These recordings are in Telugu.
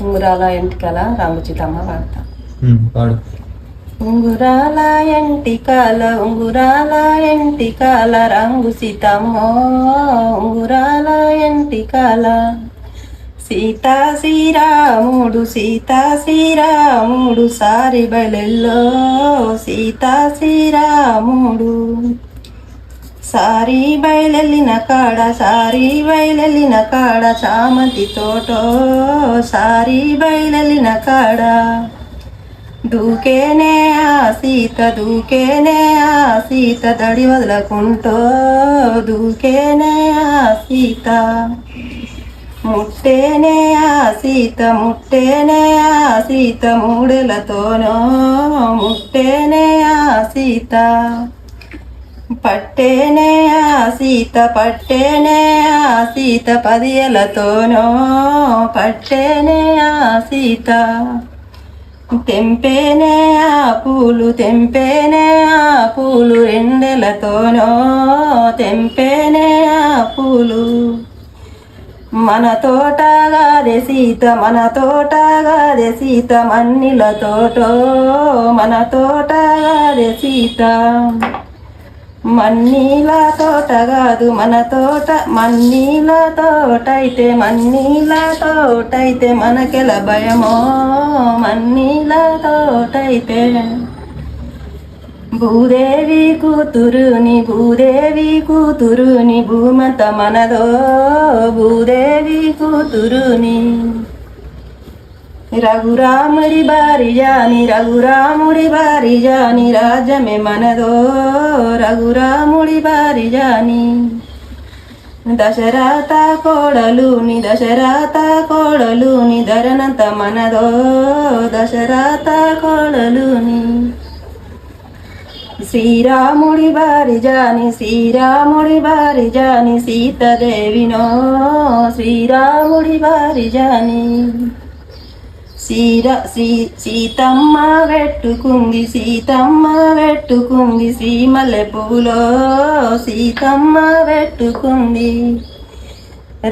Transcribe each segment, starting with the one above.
ఉంగురాల ఎంటికల రంగు చితమ్మ పాడతా. పాడు. ఉంగురాల ఎంటికల రంగు సీతమ్మో, ఉంగురాల ఎంటికల సీతా శ్రీరాముడు సారి బయలెల్లో, సీతా శ్రీరాముడు సారి బయలెల్లిన కాడ చామంతి తోటో, సారి బయలెల్లిన కాడ దూకేనే ఆ సీత దడి వదలకుంటో, దూకేనే ఆ సీత ముట్టేనే ఆ సీత మూడెలతోనో, ముట్టేనే ఆ సీత పట్టేనే ఆ సీత పదియలతోనో, పట్టేనే ఆ సీత తెంపేనే ఆ పూలు రెండెలతోనో, తెంపేనే ఆ పూలు మన తోటగాదే సీత మన్నిలతోటో, మన తోటగాదే సీత మన్నీల తోట కాదు మన తోట, మన్నీల తోటైతే మనకెల భయమో, మన్నీల తోటైతే భూదేవి కూతురుని భూమంత మనదో, భూదేవి కూతురుని రఘురాముడి బారిజాని రాజ్యమే మనదో, రఘురాముడి బారిజాని దశరథ కోడలుని ధరనంత మనదో, దశరథ కోడలుని శ్రీరాముడి బారిజాని సీతదేవినో, శ్రీరాముడి బారిజాని సీతమ్మ వెట్టుకుంది శ్రీమల్లె పువ్వులో, సీతమ్మ వెట్టుకుంది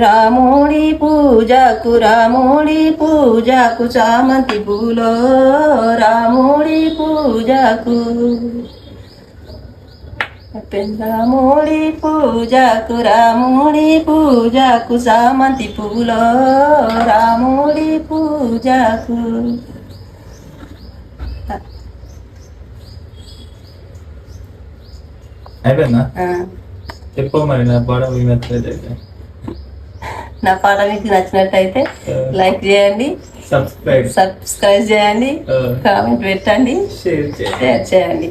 రాముడి పూజకు చామంతి పూలో, రాముడి పూజకు రాముడి పూజకు చామంతి పూలో, రాముడి పూజకు అయిపోయిందా? చెప్పు మరి. నా పాట మీకు నచ్చినట్టయితే, నా పాట మీకు నచ్చినట్టయితే లైక్ చేయండి, సబ్స్క్రైబ్ చేయండి, కామెంట్ పెట్టండి, షేర్ చేయండి.